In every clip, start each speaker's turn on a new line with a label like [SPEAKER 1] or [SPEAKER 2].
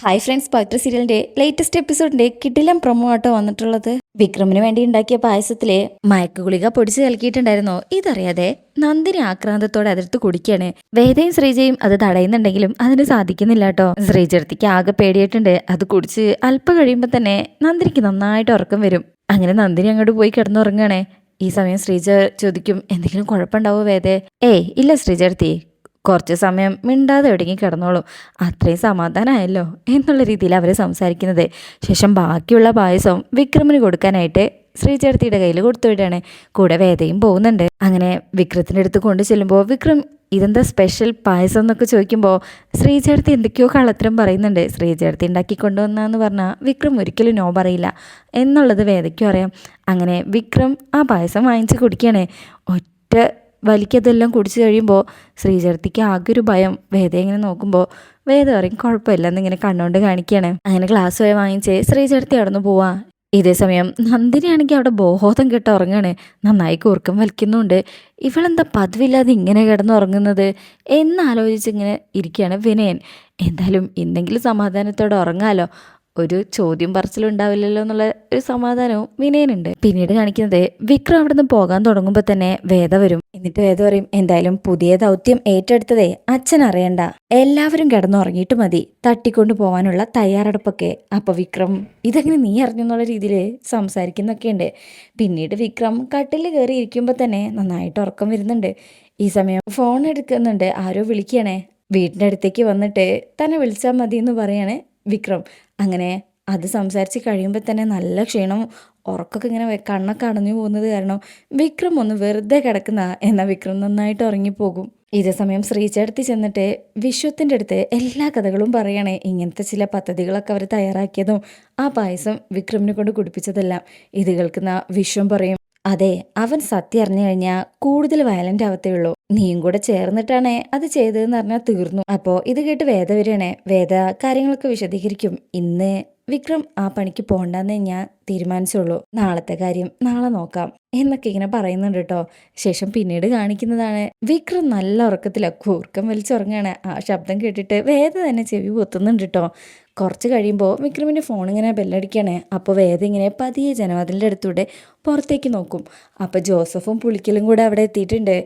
[SPEAKER 1] Hi friends, പവിത്ര സീരിയലിന്റെ latest എപ്പിസോഡിന്റെ കിടിലം promo ആട്ടോ വന്നിട്ടുള്ളത്. വിക്രമിന് വേണ്ടി ഉണ്ടാക്കിയ പായസത്തിലെ മയക്കുഗുളിക പൊടിച്ച് കലക്കിയിട്ടുണ്ടായിരുന്നോ ഇതറിയാതെ നന്ദിനി ആക്രാന്തത്തോടെ അതെടുത്ത് കുടിക്കാണ്. വേദയും ശ്രീജയും അത് തടയുന്നുണ്ടെങ്കിലും അതിന് സാധിക്കുന്നില്ല കേട്ടോ. ശ്രീജർത്തിക്ക് ആകെ പേടിയിട്ടുണ്ട്. അത് കുടിച്ച് അല്പം കഴിയുമ്പോൾ തന്നെ നന്ദിനിക്ക് നന്നായിട്ട് ഉറക്കം വരും. അങ്ങനെ നന്ദിനി അങ്ങോട്ട് പോയി കിടന്നുറങ്ങാണേ. ഈ സമയം ശ്രീജ ചോദിക്കും, എന്തെങ്കിലും കുഴപ്പമുണ്ടാവോ വേദേ? ഏയ് ഇല്ല ശ്രീജർത്തി, കുറച്ച് സമയം മിണ്ടാതെ എവിടെയെങ്കിലും കിടന്നോളും, അത്രയും സമാധാനമായല്ലോ എന്നുള്ള രീതിയിൽ അവർ സംസാരിക്കുന്നത്. ശേഷം ബാക്കിയുള്ള പായസം വിക്രമിന് കൊടുക്കാനായിട്ട് ശ്രീചേർത്തിയുടെ കയ്യിൽ കൊടുത്തുവിടാണ്. കൂടെ വേദയും പോകുന്നുണ്ട്. അങ്ങനെ വിക്രത്തിൻ്റെ അടുത്ത് കൊണ്ടു ചെല്ലുമ്പോൾ വിക്രം ഇതെന്താ സ്പെഷ്യൽ പായസം എന്നൊക്കെ ചോദിക്കുമ്പോൾ ശ്രീചേർത്തി എന്തൊക്കെയോ കള്ളത്തരം പറയുന്നുണ്ട്. ശ്രീചേർത്തി ഉണ്ടാക്കി കൊണ്ടുവന്നാന്ന് പറഞ്ഞാൽ വിക്രം ഒരിക്കലും നോ പറയില്ല എന്നുള്ളത് വേദയ്ക്കും അറിയാം. അങ്ങനെ വിക്രം ആ പായസം വാങ്ങിച്ച് കുടിക്കുകയാണ്. ഒറ്റ വലിക്കതെല്ലാം കുടിച്ചു കഴിയുമ്പോൾ ശ്രീചേർത്തിക്ക് ആകെ ഒരു ഭയം. വേദ ഇങ്ങനെ നോക്കുമ്പോൾ വേദ പറയും കുഴപ്പമില്ല എന്നിങ്ങനെ കണ്ണുകൊണ്ട് കാണിക്കുകയാണ്. അങ്ങനെ ഗ്ലാസ് പോയി വാങ്ങിച്ച് ശ്രീചേർത്തി അവിടെ പോവാ. ഇതേ സമയം നന്ദിനിയാണെങ്കിൽ അവിടെ ബോധം കെട്ട് ഉറങ്ങാണ്. നന്നായി കൂർക്കം വലിക്കുന്നുണ്ട്. ഇവളെന്താ പതിവില്ലാതെ ഇങ്ങനെ കിടന്നുറങ്ങുന്നത് എന്നാലോചിച്ച് ഇങ്ങനെ ഇരിക്കുകയാണ് വിനയൻ. എന്തായാലും ഇന്നെങ്കിലും സമാധാനത്തോടെ ഉറങ്ങാലോ, ഒരു ചോദ്യം പറച്ചിലുണ്ടാവില്ലല്ലോ എന്നുള്ള ഒരു സമാധാനവും വിനയനുണ്ട്. പിന്നീട് കാണിക്കുന്നത് വിക്രം അവിടെ നിന്ന് പോകാൻ തുടങ്ങുമ്പോൾ തന്നെ വേദ വരും. എന്നിട്ട് വേദ പറയും, എന്തായാലും പുതിയ ദൗത്യം ഏറ്റെടുത്തതേ അച്ഛൻ അറിയണ്ട, എല്ലാവരും കിടന്നുറങ്ങിയിട്ട് മതി തട്ടിക്കൊണ്ടു പോകാനുള്ള തയ്യാറെടുപ്പൊക്കെ. അപ്പൊ വിക്രം ഇതെങ്ങനെ നീ അറിഞ്ഞെന്നുള്ള രീതിയിൽ സംസാരിക്കുന്നൊക്കെയുണ്ട്. പിന്നീട് വിക്രം കട്ടിൽ കയറി ഇരിക്കുമ്പോൾ തന്നെ നന്നായിട്ട് ഉറക്കം വരുന്നുണ്ട്. ഈ സമയം ഫോൺ എടുക്കുന്നുണ്ട്. ആരോ വിളിക്കണേ. വീടിൻ്റെ അടുത്തേക്ക് വന്നിട്ട് തന്നെ വിളിച്ചാൽ മതി എന്ന് പറയണേ വിക്രം. അങ്ങനെ അത് സംസാരിച്ച് കഴിയുമ്പോൾ തന്നെ നല്ല ക്ഷീണവും ഉറക്കമൊക്കെ ഇങ്ങനെ കണ്ണൊക്കെ അടഞ്ഞു പോകുന്നത് കാരണം വിക്രം ഒന്ന് വെറുതെ കിടക്കുന്ന എന്നാൽ വിക്രം നന്നായിട്ട് ഉറങ്ങിപ്പോകും. ഇതേ സമയം ശ്രീചേർത്തി ചെന്നിട്ട് വിശ്വത്തിൻ്റെ അടുത്ത് എല്ലാ കഥകളും പറയണേ. ഇങ്ങനത്തെ ചില പദ്ധതികളൊക്കെ അവർ തയ്യാറാക്കിയതും ആ പായസം വിക്രമിനെ കൊണ്ട് കുടിപ്പിച്ചതെല്ലാം ഇത് കേൾക്കുന്ന വിശ്വം പറയും, അതെ, അവൻ സത്യം അറിഞ്ഞു കഴിഞ്ഞാൽ കൂടുതൽ വയലന്റ് ആവത്തേ ഉള്ളൂ. നീയും കൂടെ ചേർന്നിട്ടാണേ അത് ചെയ്തതെന്ന് പറഞ്ഞാൽ തീർന്നു. അപ്പോൾ ഇത് കേട്ട് വേദ വരികയാണേ. വേദ കാര്യങ്ങളൊക്കെ വിശദീകരിക്കും. ഇന്ന് വിക്രം ആ പണിക്ക് പോകണ്ടെന്നേ ഞാൻ തീരുമാനിച്ചുള്ളൂ, നാളത്തെ കാര്യം നാളെ നോക്കാം എന്നൊക്കെ ഇങ്ങനെ പറയുന്നുണ്ട് കേട്ടോ. ശേഷം പിന്നീട് കാണിക്കുന്നതാണ് വിക്രം നല്ല ഉറക്കത്തിലാണ്, കൂർക്കം വലിച്ചുറങ്ങാണ്. ആ ശബ്ദം കേട്ടിട്ട് വേദ തന്നെ ചെവി പൊത്തുന്നുണ്ട് കേട്ടോ. കുറച്ച് കഴിയുമ്പോൾ വിക്രമിൻ്റെ ഫോൺ ഇങ്ങനെ ബെല്ലടിക്കുകയാണ്. അപ്പോൾ വേദ ഇങ്ങനെ പതിയെ ജനവാതിലിൻ്റെ അടുത്തൂടെ പുറത്തേക്ക് നോക്കും. അപ്പോൾ ജോസഫും പുളിക്കലും കൂടെ അവിടെ എത്തിയിട്ടുണ്ട്.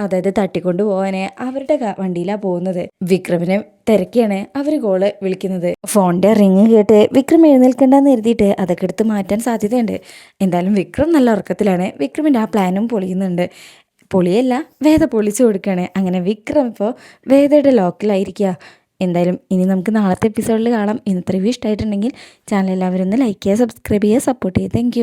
[SPEAKER 1] അതായത് തട്ടിക്കൊണ്ടു പോകാനെ അവരുടെ വണ്ടിയിലാണ് പോകുന്നത്. വിക്രമിനെ തിരക്കിയാണ് അവർ കോള് വിളിക്കുന്നത്. ഫോണിൻ്റെ റിങ് കേട്ട് വിക്രം എഴുന്നേൽക്കണ്ടെന്ന് കരുതിയിട്ട് അതൊക്കെ എടുത്ത് മാറ്റാൻ സാധ്യതയുണ്ട്. എന്തായാലും വിക്രം നല്ല ഉറക്കത്തിലാണ്. വിക്രമിൻ്റെ ആ പ്ലാനും പൊളിയുന്നുണ്ട്. പൊളിയല്ല, വേദ പൊളിച്ചു കൊടുക്കുകയാണ്. അങ്ങനെ വിക്രം ഇപ്പോൾ വേദയുടെ ലോക്കിലായിരിക്കുക. എന്തായാലും ഇനി നമുക്ക് നാളത്തെ എപ്പിസോഡിൽ കാണാം. ഇന്നത്തെ റിവ്യൂ ഇഷ്ടമായിട്ടുണ്ടെങ്കിൽ ചാനൽ എല്ലാവരും ഒന്ന് ലൈക്ക് ചെയ്യുക, സബ്സ്ക്രൈബ് ചെയ്യുക, സപ്പോർട്ട് ചെയ്യുക. താങ്ക്